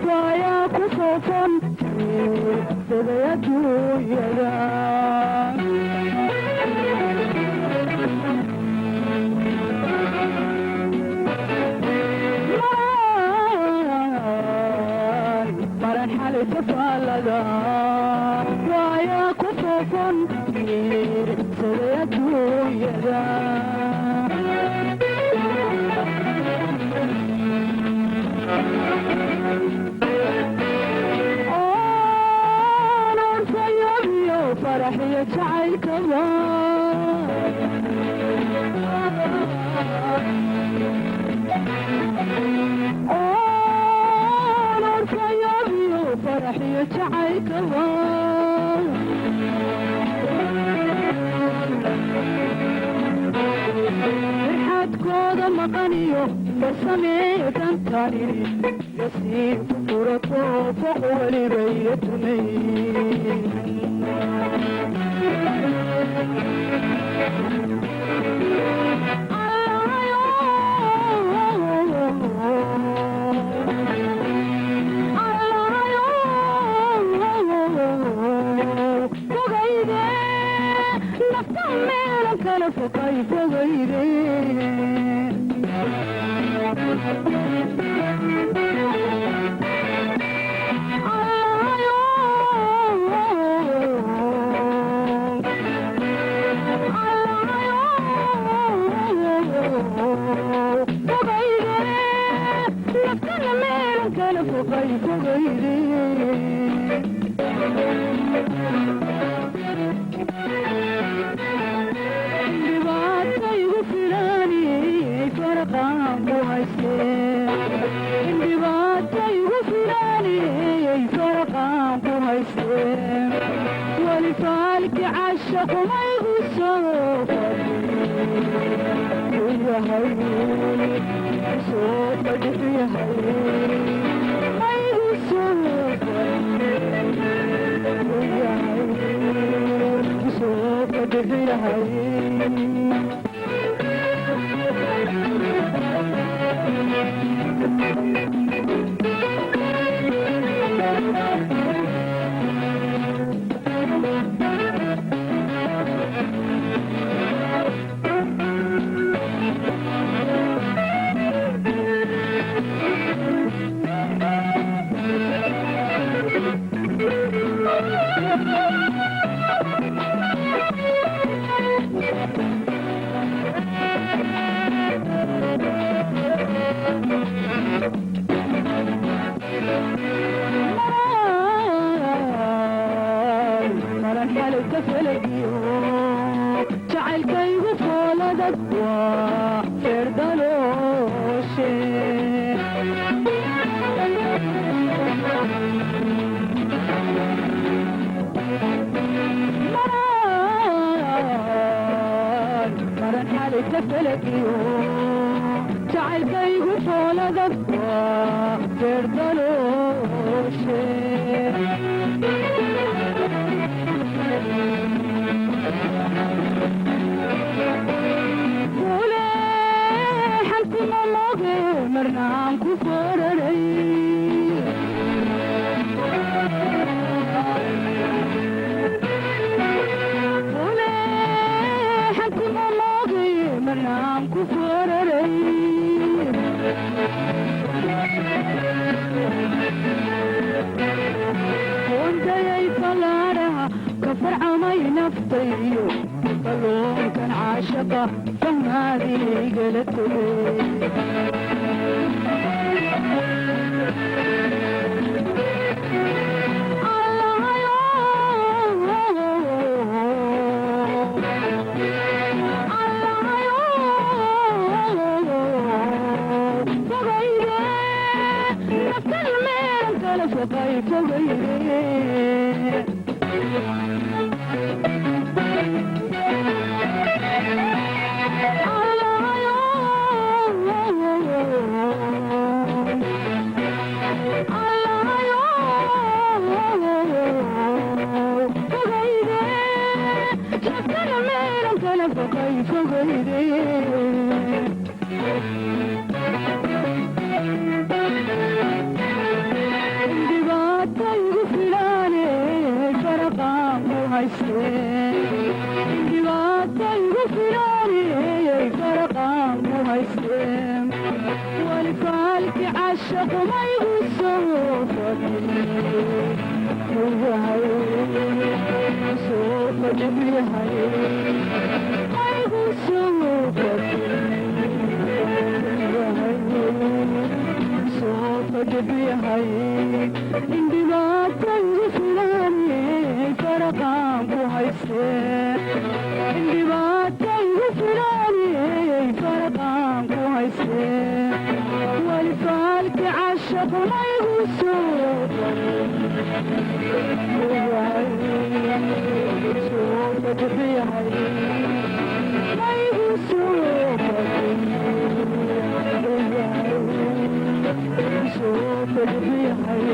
ويا كفوفا سبيته يدا مرن حالي تفالدا ويا كفوفا سبيته يدا فرحي يجعل كمان نور سيابي فرحي يجعل كمان فرحات كودا مقانيو بسمي تنتاني يسيب فرطو فوق ولي بيتني فوقي فوقي ولفالك عشق ما يغسوف يا هيوني صوتك يا هيوني ما يغسوف يا هيوني صوتك يا هيوني baqay fogaydeen dhibaataygu filaane faraqaan ku haysteen dhibaataygu filaane faraqaan ku haysteen walifaalki cashaqu maygu soo fadhiyahay soo fadhiyahay maygu soo fadhiyahay soo fadhiyahay dhibaataygu filaane faraqaan ku haysteen dhibaataygu filaane faraqaan ku haysteen walifaalki cashaqu maygu soo fadhiyahay soo fadhiyahay maygu soo fadhiyahay soo fadhiyahay